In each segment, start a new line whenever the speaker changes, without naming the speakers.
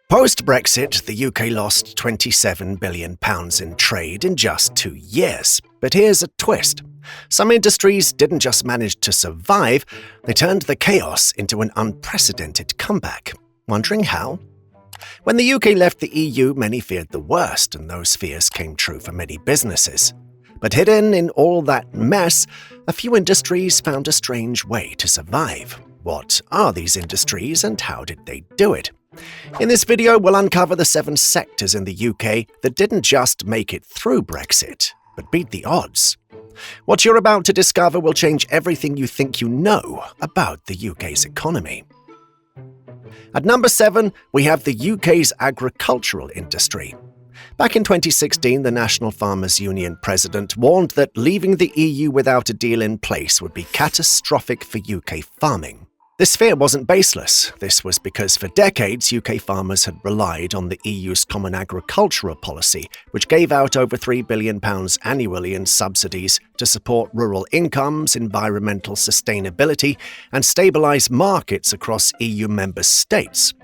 Post-Brexit, the UK lost £27 billion in trade in just 2 years. But here's a twist. Some industries didn't just manage to survive, they turned the chaos into an unprecedented comeback. Wondering how? When the UK left the EU, many feared the worst, and those fears came true for many businesses. But hidden in all that mess, a few industries found a strange way to survive. What are these industries, and how did they do it? In this video, we'll uncover the 7 sectors in the UK that didn't just make it through Brexit, but beat the odds. What you're about to discover will change everything you think you know about the UK's economy. At number 7, we have the UK's agricultural industry. Back in 2016, the National Farmers Union president warned that leaving the EU without a deal in place would be catastrophic for UK farming. This fear wasn't baseless. This was because for decades, UK farmers had relied on the EU's Common Agricultural Policy, which gave out over £3 billion annually in subsidies to support rural incomes, environmental sustainability, and stabilise markets across EU member states.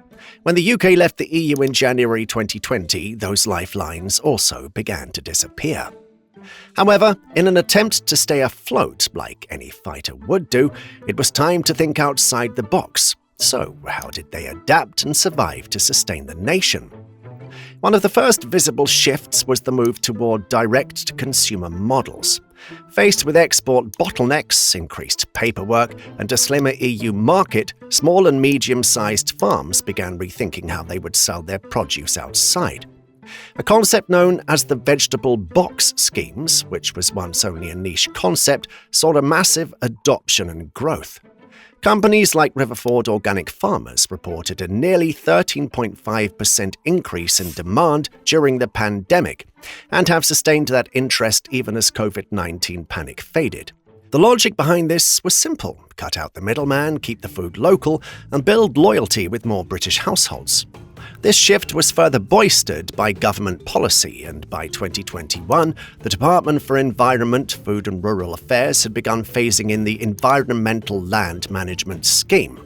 When the UK left the EU in January 2020, those lifelines also began to disappear. However, in an attempt to stay afloat, like any fighter would do, it was time to think outside the box. So, how did they adapt and survive to sustain the nation? One of the first visible shifts was the move toward direct-to-consumer models. Faced with export bottlenecks, increased paperwork, and a slimmer EU market, small and medium-sized farms began rethinking how they would sell their produce outside. A concept known as the vegetable box schemes, which was once only a niche concept, saw a massive adoption and growth. Companies like Riverford Organic Farmers reported a nearly 13.5% increase in demand during the pandemic, and have sustained that interest even as COVID-19 panic faded. The logic behind this was simple: cut out the middleman, keep the food local, and build loyalty with more British households. This shift was further bolstered by government policy, and by 2021, the Department for Environment, Food and Rural Affairs had begun phasing in the Environmental Land Management Scheme.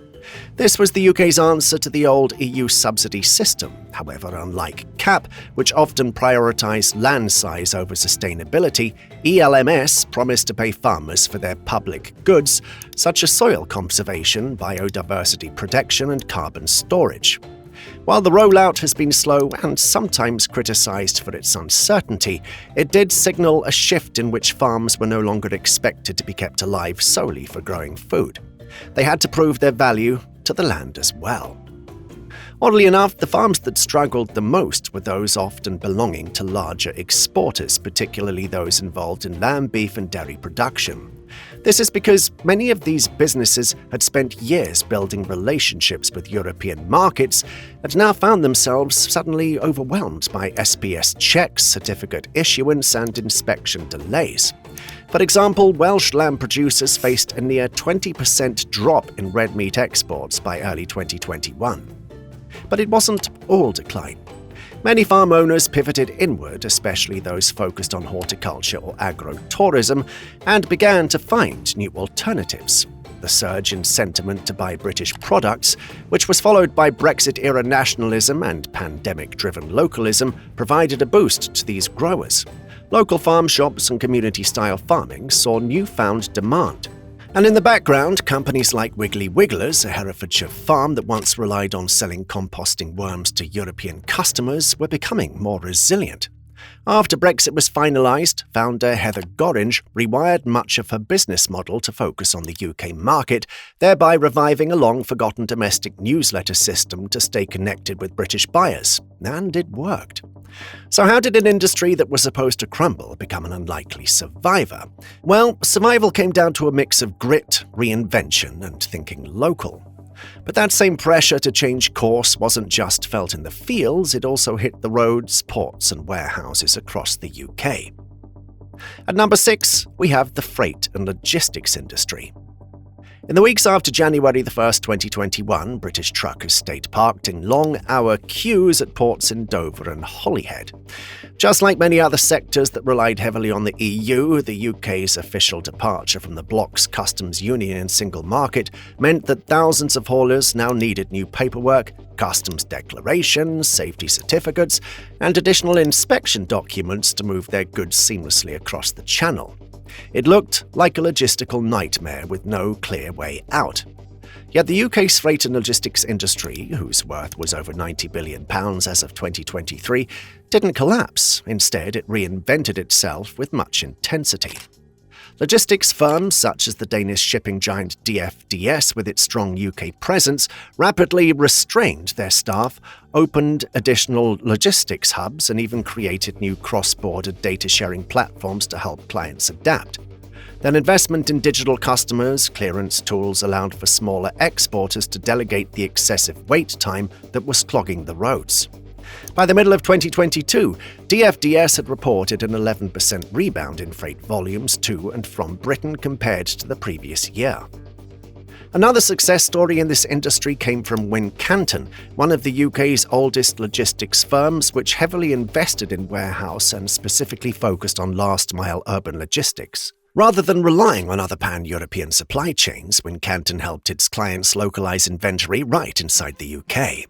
This was the UK's answer to the old EU subsidy system. However, unlike CAP, which often prioritised land size over sustainability, ELMS promised to pay farmers for their public goods, such as soil conservation, biodiversity protection and carbon storage. While the rollout has been slow and sometimes criticised for its uncertainty, it did signal a shift in which farms were no longer expected to be kept alive solely for growing food. They had to prove their value to the land as well. Oddly enough, the farms that struggled the most were those often belonging to larger exporters, particularly those involved in lamb, beef and dairy production. This is because many of these businesses had spent years building relationships with European markets and now found themselves suddenly overwhelmed by SPS checks, certificate issuance, and inspection delays. For example, Welsh lamb producers faced a near 20% drop in red meat exports by early 2021. But it wasn't all decline. Many farm owners pivoted inward, especially those focused on horticulture or agro-tourism, and began to find new alternatives. The surge in sentiment to buy British products, which was followed by Brexit-era nationalism and pandemic-driven localism, provided a boost to these growers. Local farm shops and community-style farming saw newfound demand. And in the background, companies like Wiggly Wigglers, a Herefordshire farm that once relied on selling composting worms to European customers, were becoming more resilient. After Brexit was finalised, founder Heather Gorringe rewired much of her business model to focus on the UK market, thereby reviving a long-forgotten domestic newsletter system to stay connected with British buyers. And it worked. So how did an industry that was supposed to crumble become an unlikely survivor? Well, survival came down to a mix of grit, reinvention, and thinking local. But that same pressure to change course wasn't just felt in the fields, it also hit the roads, ports, and warehouses across the UK. At number 6, we have the freight and logistics industry. In the weeks after January the 1st, 2021, British truckers stayed parked in long-hour queues at ports in Dover and Holyhead. Just like many other sectors that relied heavily on the EU, the UK's official departure from the bloc's customs union and single market meant that thousands of haulers now needed new paperwork, customs declarations, safety certificates, and additional inspection documents to move their goods seamlessly across the channel. It looked like a logistical nightmare with no clear way out. Yet the UK's freight and logistics industry, whose worth was over £90 billion as of 2023, didn't collapse. Instead, it reinvented itself with much intensity. Logistics firms such as the Danish shipping giant DFDS, with its strong UK presence, rapidly restrained their staff, opened additional logistics hubs, and even created new cross-border data-sharing platforms to help clients adapt. Then investment in digital customs clearance tools allowed for smaller exporters to delegate the excessive wait time that was clogging the roads. By the middle of 2022, DFDS had reported an 11% rebound in freight volumes to and from Britain compared to the previous year. Another success story in this industry came from Wincanton, one of the UK's oldest logistics firms, which heavily invested in warehouse and specifically focused on last-mile urban logistics. Rather than relying on other pan-European supply chains, Wincanton helped its clients localize inventory right inside the UK.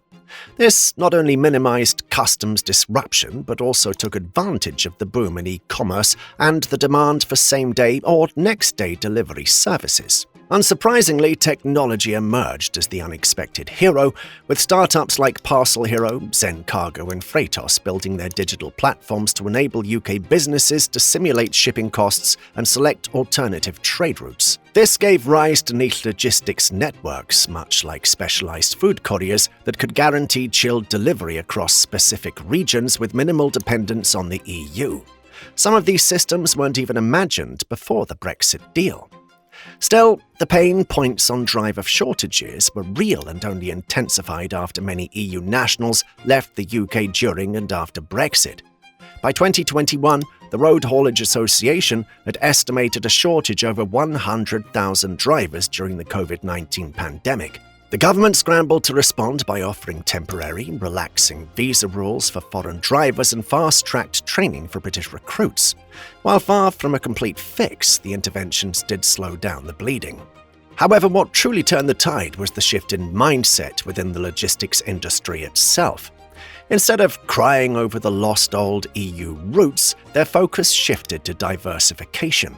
This not only minimized customs disruption, but also took advantage of the boom in e-commerce and the demand for same-day or next-day delivery services. Unsurprisingly, technology emerged as the unexpected hero, with startups like Parcel Hero, Zen Cargo, and Freightos building their digital platforms to enable UK businesses to simulate shipping costs and select alternative trade routes. This gave rise to niche logistics networks, much like specialized food couriers, that could guarantee chilled delivery across specific regions with minimal dependence on the EU. Some of these systems weren't even imagined before the Brexit deal. Still, the pain points on driver shortages were real and only intensified after many EU nationals left the UK during and after Brexit. By 2021, the Road Haulage Association had estimated a shortage over 100,000 drivers during the COVID-19 pandemic. The government scrambled to respond by offering temporary, relaxing visa rules for foreign drivers and fast-tracked training for British recruits. While far from a complete fix, the interventions did slow down the bleeding. However, what truly turned the tide was the shift in mindset within the logistics industry itself. Instead of crying over the lost old EU routes, their focus shifted to diversification.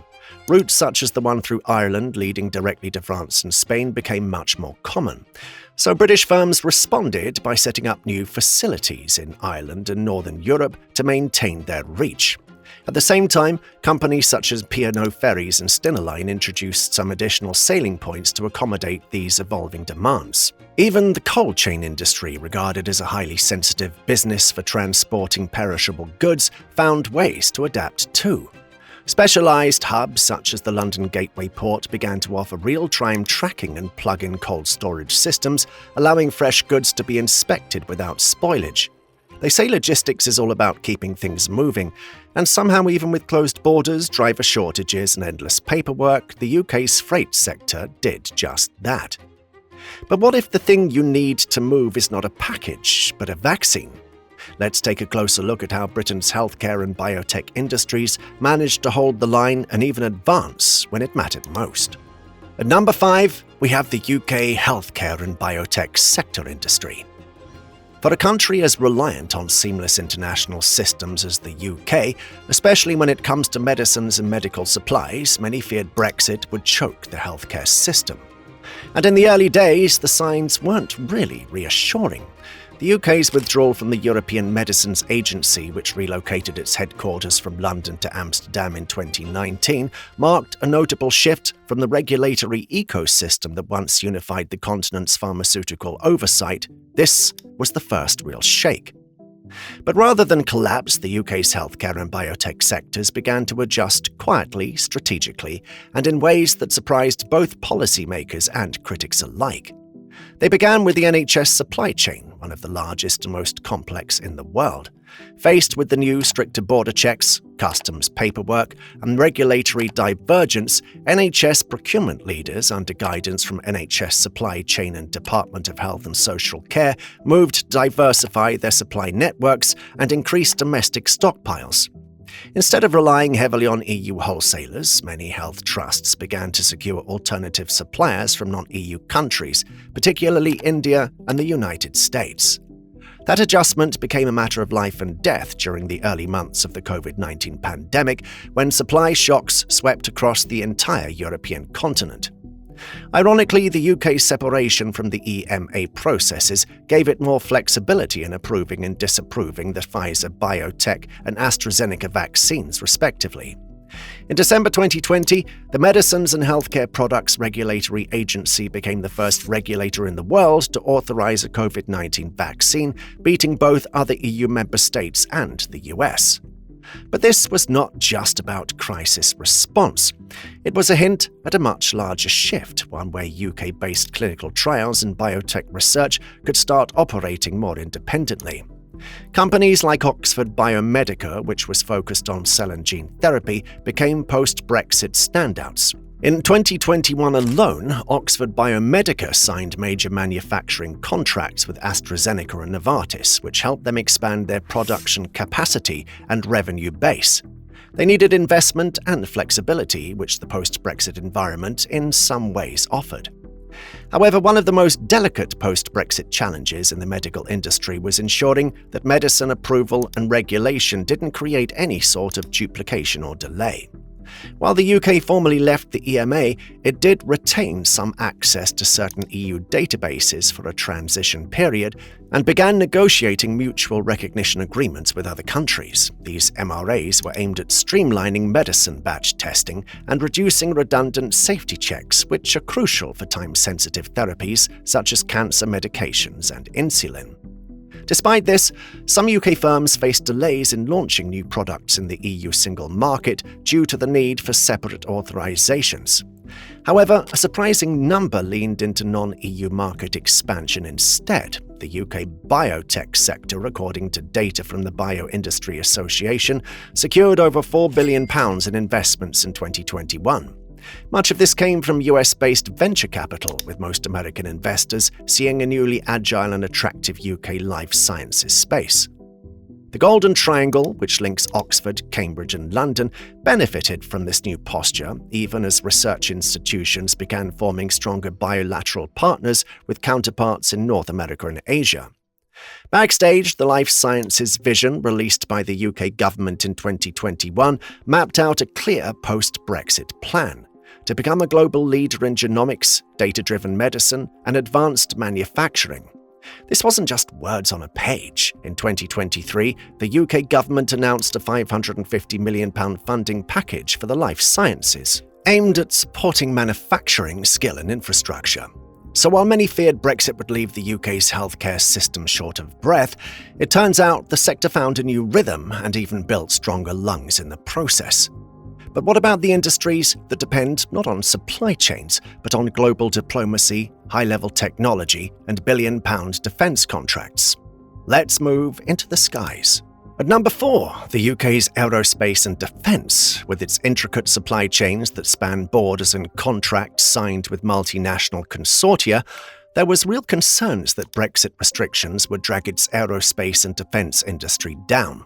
Routes such as the one through Ireland leading directly to France and Spain became much more common. So British firms responded by setting up new facilities in Ireland and Northern Europe to maintain their reach. At the same time, companies such as P&O Ferries and Stinaline introduced some additional sailing points to accommodate these evolving demands. Even the cold chain industry, regarded as a highly sensitive business for transporting perishable goods, found ways to adapt too. Specialized hubs such as the London Gateway Port began to offer real-time tracking and plug-in cold storage systems, allowing fresh goods to be inspected without spoilage. They say logistics is all about keeping things moving, and somehow even with closed borders, driver shortages, and endless paperwork, the UK's freight sector did just that. But what if the thing you need to move is not a package, but a vaccine? Let's take a closer look at how Britain's healthcare and biotech industries managed to hold the line and even advance when it mattered most. At number 5, we have the UK healthcare and biotech sector industry. For a country as reliant on seamless international systems as the UK, especially when it comes to medicines and medical supplies, many feared Brexit would choke the healthcare system. And in the early days, the signs weren't really reassuring. The UK's withdrawal from the European Medicines Agency, which relocated its headquarters from London to Amsterdam in 2019, marked a notable shift from the regulatory ecosystem that once unified the continent's pharmaceutical oversight. This was the first real shake. But rather than collapse, the UK's healthcare and biotech sectors began to adjust quietly, strategically, and in ways that surprised both policymakers and critics alike. They began with the NHS supply chain, one of the largest and most complex in the world. Faced with the new stricter border checks, customs paperwork, and regulatory divergence, NHS procurement leaders, under guidance from NHS Supply Chain and Department of Health and Social Care, moved to diversify their supply networks and increase domestic stockpiles. Instead of relying heavily on EU wholesalers, many health trusts began to secure alternative suppliers from non-EU countries, particularly India and the United States. That adjustment became a matter of life and death during the early months of the COVID-19 pandemic, when supply shocks swept across the entire European continent. Ironically, the UK's separation from the EMA processes gave it more flexibility in approving and disapproving the Pfizer, Biotech, and AstraZeneca vaccines, respectively. In December 2020, the Medicines and Healthcare Products Regulatory Agency became the first regulator in the world to authorize a COVID-19 vaccine, beating both other EU member states and the US. But this was not just about crisis response. It was a hint at a much larger shift, one where UK-based clinical trials and biotech research could start operating more independently. Companies like Oxford Biomedica, which was focused on cell and gene therapy, became post-Brexit standouts. In 2021 alone, Oxford Biomedica signed major manufacturing contracts with AstraZeneca and Novartis, which helped them expand their production capacity and revenue base. They needed investment and flexibility, which the post-Brexit environment in some ways offered. However, one of the most delicate post-Brexit challenges in the medical industry was ensuring that medicine approval and regulation didn't create any sort of duplication or delay. While the UK formally left the EMA, it did retain some access to certain EU databases for a transition period and began negotiating mutual recognition agreements with other countries. These MRAs were aimed at streamlining medicine batch testing and reducing redundant safety checks, which are crucial for time-sensitive therapies such as cancer medications and insulin. Despite this, some UK firms faced delays in launching new products in the EU single market due to the need for separate authorizations. However, a surprising number leaned into non-EU market expansion instead. The UK biotech sector, according to data from the Bioindustry Association, secured over £4 billion in investments in 2021. Much of this came from US-based venture capital, with most American investors seeing a newly agile and attractive UK life sciences space. The Golden Triangle, which links Oxford, Cambridge and London, benefited from this new posture, even as research institutions began forming stronger bilateral partners with counterparts in North America and Asia. Backstage, the life sciences vision released by the UK government in 2021 mapped out a clear post-Brexit plan to become a global leader in genomics, data-driven medicine, and advanced manufacturing. This wasn't just words on a page. In 2023, the UK government announced a £550 million funding package for the life sciences, aimed at supporting manufacturing, skill and infrastructure. So while many feared Brexit would leave the UK's healthcare system short of breath, it turns out the sector found a new rhythm and even built stronger lungs in the process. But what about the industries that depend not on supply chains, but on global diplomacy, high-level technology, and billion-pound defence contracts? Let's move into the skies. At number 4, the UK's Aerospace and Defense, with its intricate supply chains that span borders and contracts signed with multinational consortia, there was real concerns that Brexit restrictions would drag its aerospace and defence industry down.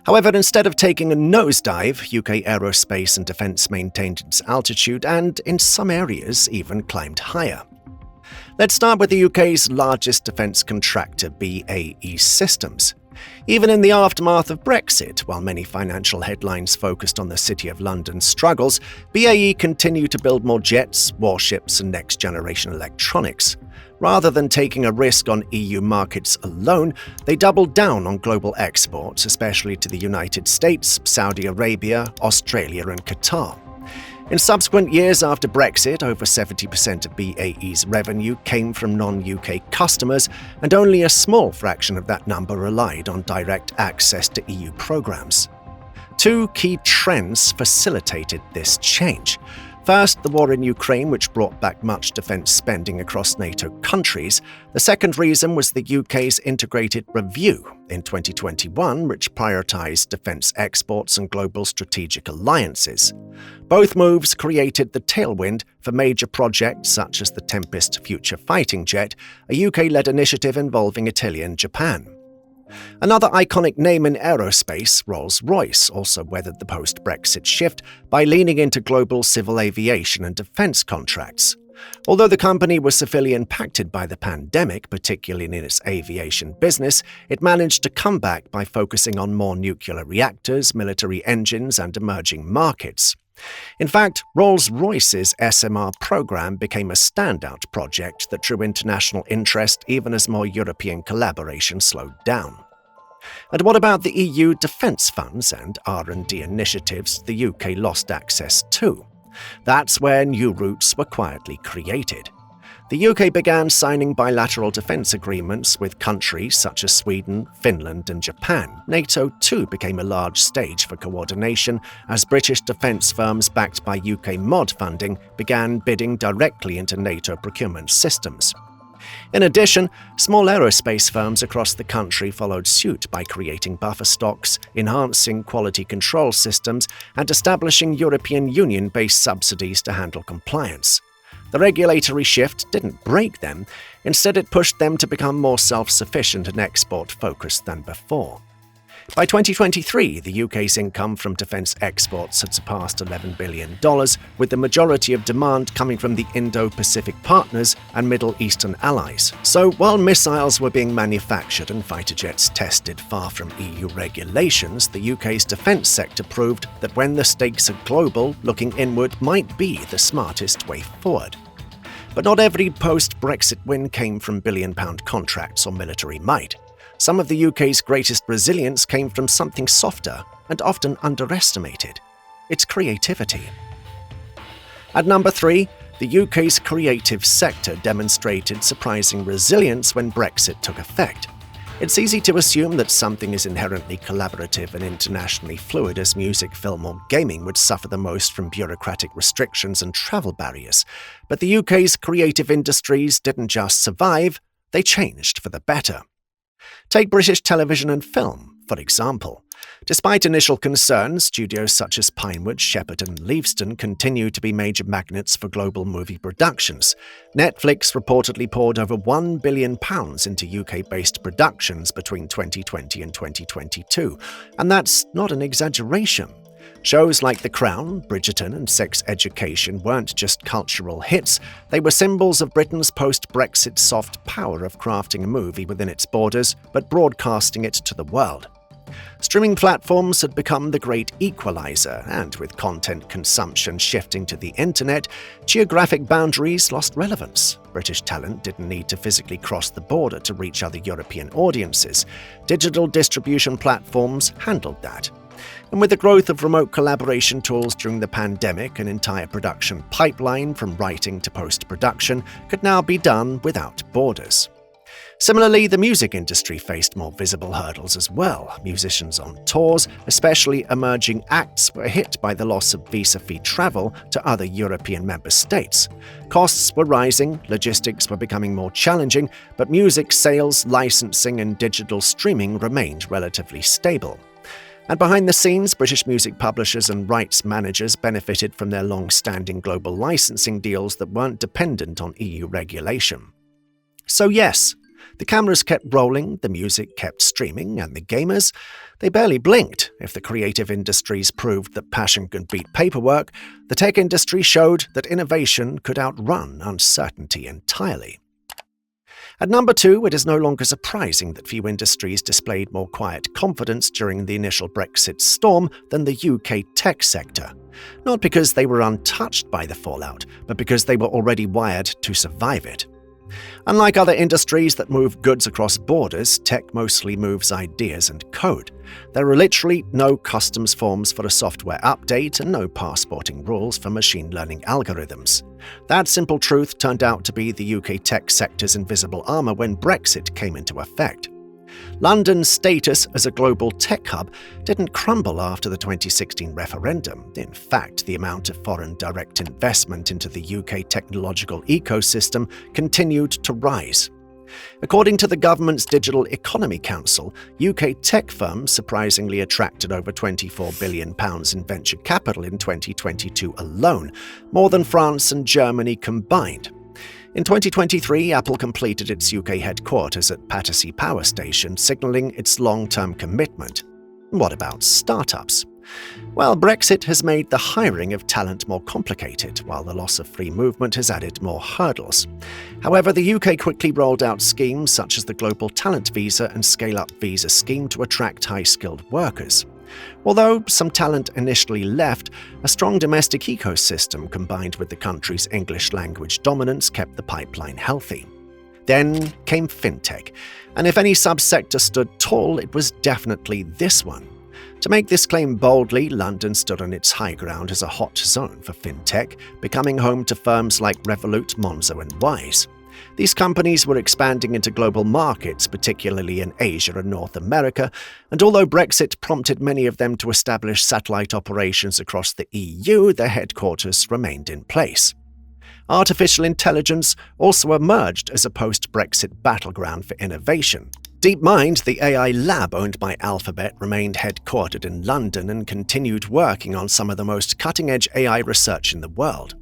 However, instead of taking a nosedive, UK Aerospace and Defense maintained its altitude and, in some areas, even climbed higher. Let's start with the UK's largest defence contractor, BAE Systems. Even in the aftermath of Brexit, while many financial headlines focused on the City of London's struggles, BAE continued to build more jets, warships, and next-generation electronics. Rather than taking a risk on EU markets alone, they doubled down on global exports, especially to the United States, Saudi Arabia, Australia, and Qatar. In subsequent years after Brexit, over 70% of BAE's revenue came from non-UK customers, and only a small fraction of that number relied on direct access to EU programs. Two key trends facilitated this change. First, the war in Ukraine, which brought back much defence spending across NATO countries. The second reason was the UK's integrated review in 2021, which prioritised defence exports and global strategic alliances. Both moves created the tailwind for major projects such as the Tempest Future Fighting Jet, a UK-led initiative involving Italy and Japan. Another iconic name in aerospace, Rolls-Royce, also weathered the post-Brexit shift by leaning into global civil aviation and defence contracts. Although the company was severely impacted by the pandemic, particularly in its aviation business, it managed to come back by focusing on more nuclear reactors, military engines, and emerging markets. In fact, Rolls-Royce's SMR program became a standout project that drew international interest even as more European collaboration slowed down. And what about the EU defence funds and R&D initiatives the UK lost access to? That's where new routes were quietly created. The UK began signing bilateral defence agreements with countries such as Sweden, Finland, and Japan. NATO, too, became a large stage for coordination as British defence firms backed by UK mod funding began bidding directly into NATO procurement systems. In addition, small aerospace firms across the country followed suit by creating buffer stocks, enhancing quality control systems, and establishing European Union-based subsidies to handle compliance. The regulatory shift didn't break them, instead it pushed them to become more self-sufficient and export-focused than before. By 2023, the UK's income from defence exports had surpassed $11 billion, with the majority of demand coming from the Indo-Pacific partners and Middle Eastern allies. So while missiles were being manufactured and fighter jets tested far from EU regulations, the UK's defence sector proved that when the stakes are global, looking inward might be the smartest way forward. But not every post-Brexit win came from billion-pound contracts or military might. Some of the UK's greatest resilience came from something softer and often underestimated: its creativity. At number 3, the UK's creative sector demonstrated surprising resilience when Brexit took effect. It's easy to assume that something as inherently collaborative and internationally fluid as music, film, or gaming would suffer the most from bureaucratic restrictions and travel barriers. But the UK's creative industries didn't just survive, they changed for the better. Take British television and film, for example. Despite initial concerns, studios such as Pinewood, Shepperton, and Leavesden continue to be major magnets for global movie productions. Netflix reportedly poured over £1 billion into UK-based productions between 2020 and 2022, and that's not an exaggeration. Shows like The Crown, Bridgerton, and Sex Education weren't just cultural hits, they were symbols of Britain's post-Brexit soft power of crafting a movie within its borders, but broadcasting it to the world. Streaming platforms had become the great equalizer, and with content consumption shifting to the internet, geographic boundaries lost relevance. British talent didn't need to physically cross the border to reach other European audiences. Digital distribution platforms handled that. And with the growth of remote collaboration tools during the pandemic, an entire production pipeline from writing to post-production could now be done without borders. Similarly, the music industry faced more visible hurdles as well. Musicians on tours, especially emerging acts, were hit by the loss of visa-free travel to other European member states. Costs were rising, logistics were becoming more challenging, but music sales, licensing, and digital streaming remained relatively stable. And behind the scenes, British music publishers and rights managers benefited from their long-standing global licensing deals that weren't dependent on EU regulation. So yes, the cameras kept rolling, the music kept streaming, and the gamers, they barely blinked. If the creative industries proved that passion could beat paperwork, the tech industry showed that innovation could outrun uncertainty entirely. At number 2, it is no longer surprising that few industries displayed more quiet confidence during the initial Brexit storm than the UK tech sector. Not because they were untouched by the fallout, but because they were already wired to survive it. Unlike other industries that move goods across borders, tech mostly moves ideas and code. There are literally no customs forms for a software update and no passporting rules for machine learning algorithms. That simple truth turned out to be the UK tech sector's invisible armor when Brexit came into effect. London's status as a global tech hub didn't crumble after the 2016 referendum. In fact, the amount of foreign direct investment into the UK technological ecosystem continued to rise. According to the government's Digital Economy Council, UK tech firms surprisingly attracted over £24 billion in venture capital in 2022 alone, more than France and Germany combined. In 2023, Apple completed its UK headquarters at Battersea Power Station, signalling its long-term commitment. What about startups? Well, Brexit has made the hiring of talent more complicated, while the loss of free movement has added more hurdles. However, the UK quickly rolled out schemes such as the Global Talent Visa and Scale-Up Visa scheme to attract high-skilled workers. Although some talent initially left, a strong domestic ecosystem combined with the country's English language dominance kept the pipeline healthy. Then came fintech, and if any subsector stood tall, it was definitely this one. To make this claim boldly, London stood on its high ground as a hot zone for fintech, becoming home to firms like Revolut, Monzo, and Wise. These companies were expanding into global markets, particularly in Asia and North America, and although Brexit prompted many of them to establish satellite operations across the EU, their headquarters remained in place. Artificial intelligence also emerged as a post-Brexit battleground for innovation. DeepMind, the AI lab owned by Alphabet, remained headquartered in London and continued working on some of the most cutting-edge AI research in the world.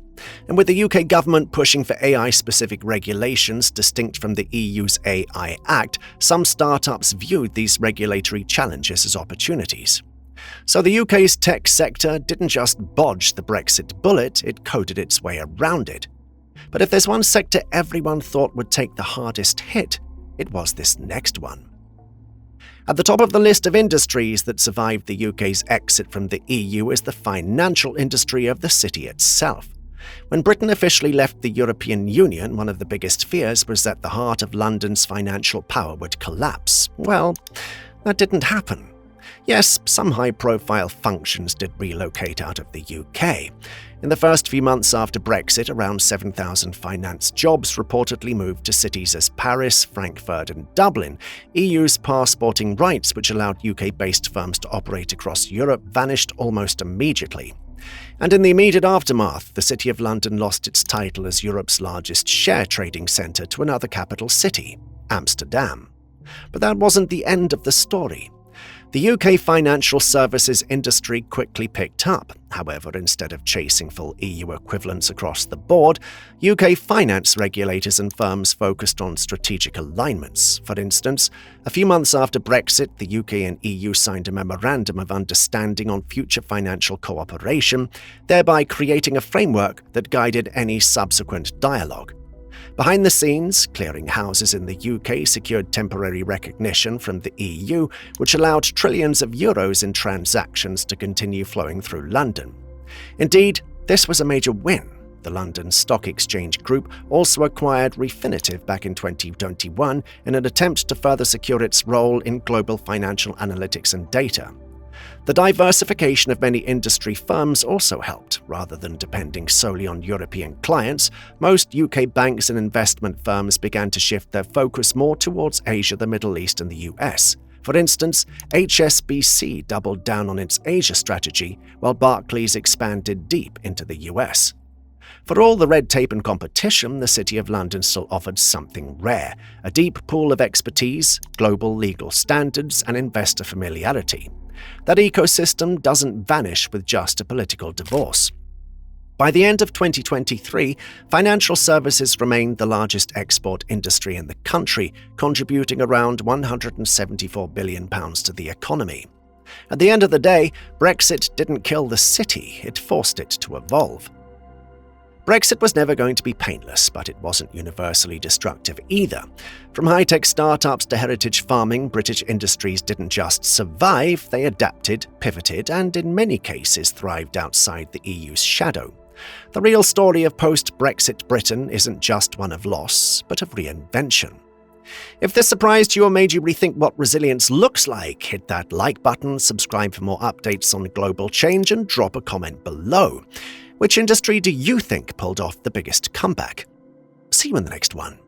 And with the UK government pushing for AI-specific regulations distinct from the EU's AI Act, some startups viewed these regulatory challenges as opportunities. So the UK's tech sector didn't just dodge the Brexit bullet, it coded its way around it. But if there's one sector everyone thought would take the hardest hit, it was this next one. At the top of the list of industries that survived the UK's exit from the EU is the financial industry of the city itself. When Britain officially left the European Union, one of the biggest fears was that the heart of London's financial power would collapse. Well, that didn't happen. Yes, some high-profile functions did relocate out of the UK. In the first few months after Brexit, around 7,000 finance jobs reportedly moved to cities as Paris, Frankfurt, and Dublin. EU's passporting rights, which allowed UK-based firms to operate across Europe, vanished almost immediately. And in the immediate aftermath, the City of London lost its title as Europe's largest share trading centre to another capital city, Amsterdam. But that wasn't the end of the story. The UK financial services industry quickly picked up. However, instead of chasing full EU equivalents across the board, UK finance regulators and firms focused on strategic alignments. For instance, a few months after Brexit, the UK and EU signed a memorandum of understanding on future financial cooperation, thereby creating a framework that guided any subsequent dialogue. Behind the scenes, clearing houses in the UK secured temporary recognition from the EU, which allowed trillions of euros in transactions to continue flowing through London. Indeed, this was a major win. The London Stock Exchange Group also acquired Refinitiv back in 2021 in an attempt to further secure its role in global financial analytics and data. The diversification of many industry firms also helped. Rather than depending solely on European clients, most UK banks and investment firms began to shift their focus more towards Asia, the Middle East, and the US. For instance, HSBC doubled down on its Asia strategy, while Barclays expanded deep into the US. For all the red tape and competition, the City of London still offered something rare: a deep pool of expertise, global legal standards, and investor familiarity. That ecosystem doesn't vanish with just a political divorce. By the end of 2023, financial services remained the largest export industry in the country, contributing around £174 billion to the economy. At the end of the day, Brexit didn't kill the city, it forced it to evolve. Brexit was never going to be painless, but it wasn't universally destructive either. From high-tech startups to heritage farming, British industries didn't just survive, they adapted, pivoted, and in many cases thrived outside the EU's shadow. The real story of post-Brexit Britain isn't just one of loss, but of reinvention. If this surprised you or made you rethink what resilience looks like, hit that like button, subscribe for more updates on global change, and drop a comment below. Which industry do you think pulled off the biggest comeback? See you in the next one.